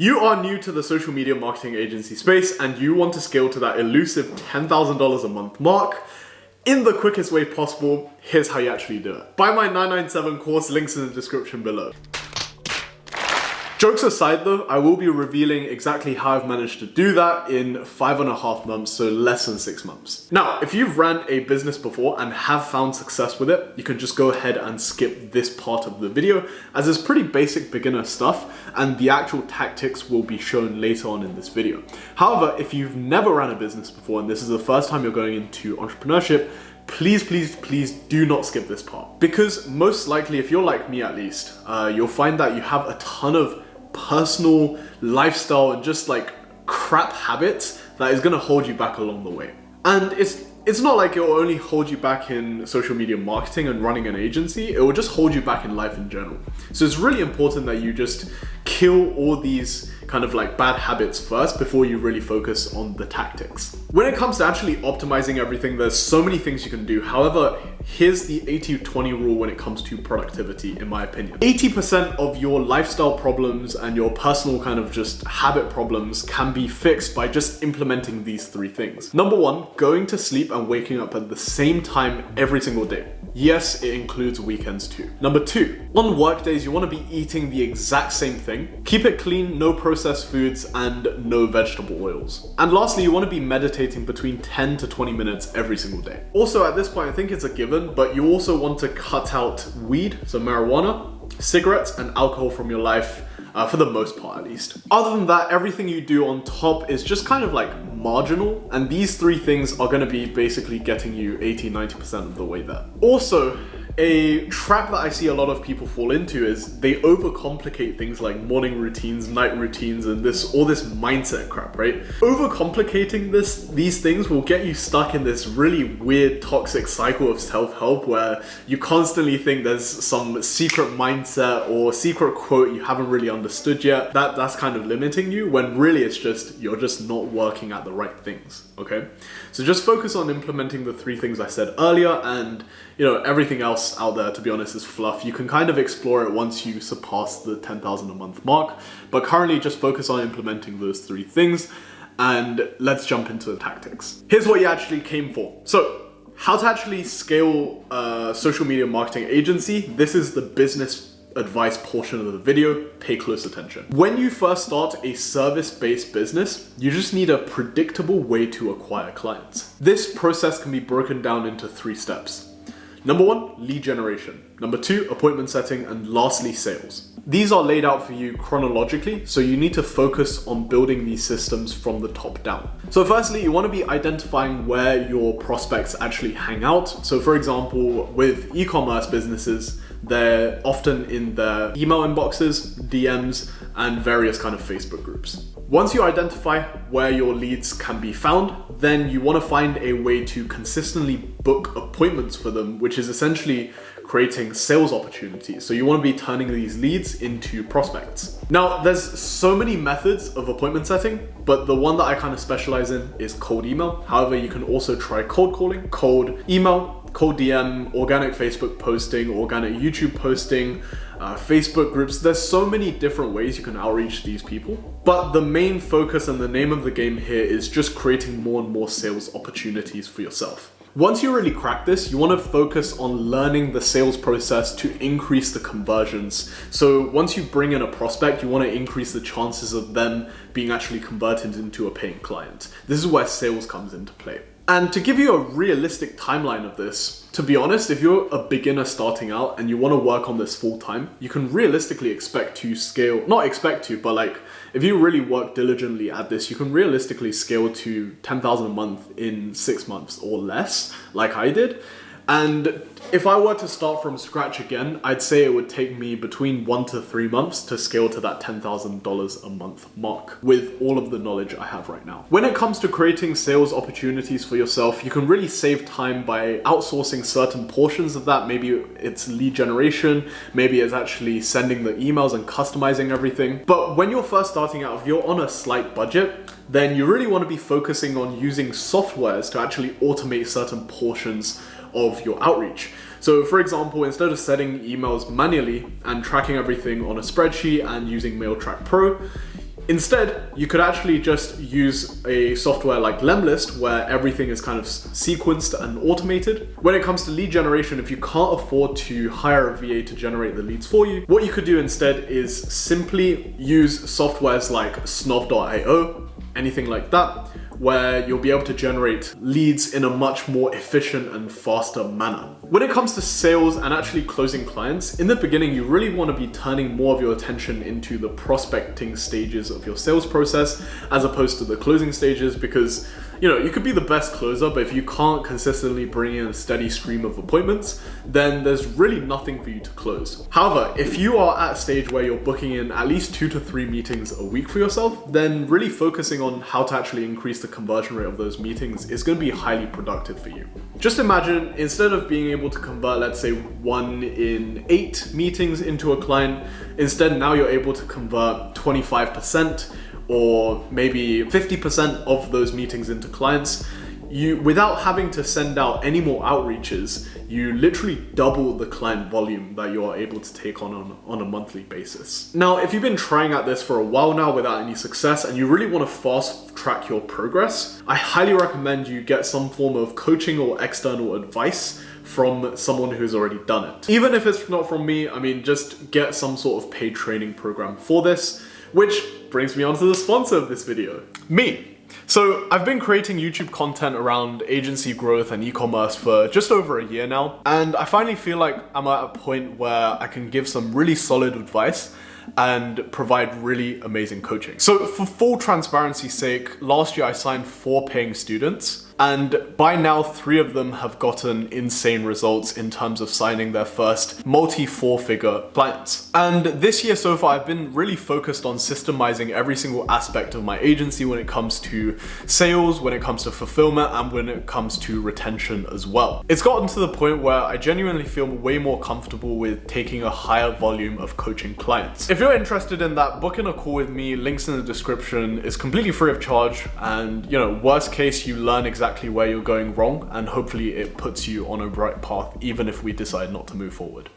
You are new to the social media marketing agency space and you want to scale to that elusive $10,000 a month mark in the quickest way possible. Here's how you actually do it. Buy my 997 course, links in the description below. Jokes aside though, I will be revealing exactly how I've managed to do that in 5.5 months, so less than 6 months. Now, if you've ran a business before and have found success with it, you can just go ahead and skip this part of the video as it's pretty basic beginner stuff and the actual tactics will be shown later on in this video. However, if you've never ran a business before and this is the first time you're going into entrepreneurship, please do not skip this part. Because most likely, if you're like me at least, you'll find that you have a ton of personal, lifestyle, and just like crap habits that is gonna hold you back along the way. And it's not like it will only hold you back in social media marketing and running an agency, it will just hold you back in life in general. So it's really important that you just kill all these kind of like bad habits first before you really focus on the tactics. When it comes to actually optimizing everything, there's so many things you can do. However, here's the 80-20 rule when it comes to productivity, in my opinion. 80% of your lifestyle problems and your personal kind of just habit problems can be fixed by just implementing these 3 things. Number 1, going to sleep and waking up at the same time every single day. Yes, it includes weekends too. Number 2, on work days, you want to be eating the exact same thing. Keep it clean, no processed foods, and no vegetable oils. And lastly, you want to be meditating between 10 to 20 minutes every single day. Also, at this point, I think it's a given, but you also want to cut out weed, so marijuana, cigarettes, and alcohol from your life. For the most part at least. Other than that, everything you do on top is just kind of like marginal, and these 3 things are going to be basically getting you 80-90% of the way there. Also, a trap that I see a lot of people fall into is they overcomplicate things like morning routines, night routines, and all this mindset crap, right? Overcomplicating these things will get you stuck in this really weird toxic cycle of self-help where you constantly think there's some secret mindset or secret quote you haven't really understood yet. That's kind of limiting you when really it's just you're just not working at the right things, okay? So just focus on implementing the 3 things I said earlier, and everything else out there, to be honest, is fluff. You can kind of explore it once you surpass the 10,000 a month mark, but currently just focus on implementing those 3 things, and let's jump into the tactics. Here's what you actually came for. So, how to actually scale a social media marketing agency. This is the business advice portion of the video. Pay close attention. When you first start a service-based business, you just need a predictable way to acquire clients. This process can be broken down into 3 steps. Number 1, lead generation. Number 2, appointment setting, and lastly, sales. These are laid out for you chronologically, so you need to focus on building these systems from the top down. So firstly, you want to be identifying where your prospects actually hang out. So for example, with e-commerce businesses, they're often in their email inboxes, DMs, and various kind of Facebook groups. Once you identify where your leads can be found, then you want to find a way to consistently book appointments for them, which is essentially creating sales opportunities. So you want to be turning these leads into prospects. Now, there's so many methods of appointment setting, but the one that I kind of specialize in is cold email. However, you can also try cold calling, cold email, cold DM, organic Facebook posting, organic YouTube posting, Facebook groups. There's so many different ways you can outreach these people. But the main focus and the name of the game here is just creating more and more sales opportunities for yourself. Once you really crack this, you want to focus on learning the sales process to increase the conversions. So once you bring in a prospect, you want to increase the chances of them being actually converted into a paying client. This is where sales comes into play. And to give you a realistic timeline of this, to be honest, if you're a beginner starting out and you want to work on this full time, you can realistically expect to scale, not expect to, but like if you really work diligently at this, you can realistically scale to 10,000 a month in 6 months or less, like I did. And if I were to start from scratch again, I'd say it would take me between 1 to 3 months to scale to that $10,000 a month mark with all of the knowledge I have right now. When it comes to creating sales opportunities for yourself, you can really save time by outsourcing certain portions of that. Maybe it's lead generation, maybe it's actually sending the emails and customizing everything. But when you're first starting out, if you're on a slight budget, then you really want to be focusing on using softwares to actually automate certain portions of your outreach. So for example, instead of sending emails manually and tracking everything on a spreadsheet and using MailTrack Pro, Instead, you could actually just use a software like Lemlist where everything is kind of sequenced and automated. When it comes to lead generation, if you can't afford to hire a VA to generate the leads for you, what you could do instead is simply use softwares like snov.io, anything like that, where you'll be able to generate leads in a much more efficient and faster manner. When it comes to sales and actually closing clients, in the beginning, you really want to be turning more of your attention into the prospecting stages of your sales process as opposed to the closing stages, because you could be the best closer, but if you can't consistently bring in a steady stream of appointments, then there's really nothing for you to close. However, if you are at a stage where you're booking in at least 2 to 3 meetings a week for yourself, then really focusing on how to actually increase the conversion rate of those meetings is going to be highly productive for you. Just imagine, instead of being able to convert, let's say 1 in 8 meetings into a client, instead now you're able to convert 25% or maybe 50% of those meetings into clients. Without having to send out any more outreaches, you literally double the client volume that you are able to take on a monthly basis. Now, if you've been trying at this for a while now without any success and you really want to fast track your progress, I highly recommend you get some form of coaching or external advice from someone who's already done it. Even if it's not from me, just get some sort of paid training program for this, which brings me on to the sponsor of this video, me. So I've been creating YouTube content around agency growth and e-commerce for just over a year now, and I finally feel like I'm at a point where I can give some really solid advice and provide really amazing coaching. So for full transparency's sake, last year I signed 4 paying students, and by now 3 of them have gotten insane results in terms of signing their first multi-4-figure clients. And this year so far, I've been really focused on systemizing every single aspect of my agency when it comes to sales, when it comes to fulfillment, and when it comes to retention as well. It's gotten to the point where I genuinely feel way more comfortable with taking a higher volume of coaching clients. If you're interested in that, book in a call with me, links in the description. It's completely free of charge, and worst case, you learn exactly where you're going wrong, and hopefully it puts you on a right path even if we decide not to move forward.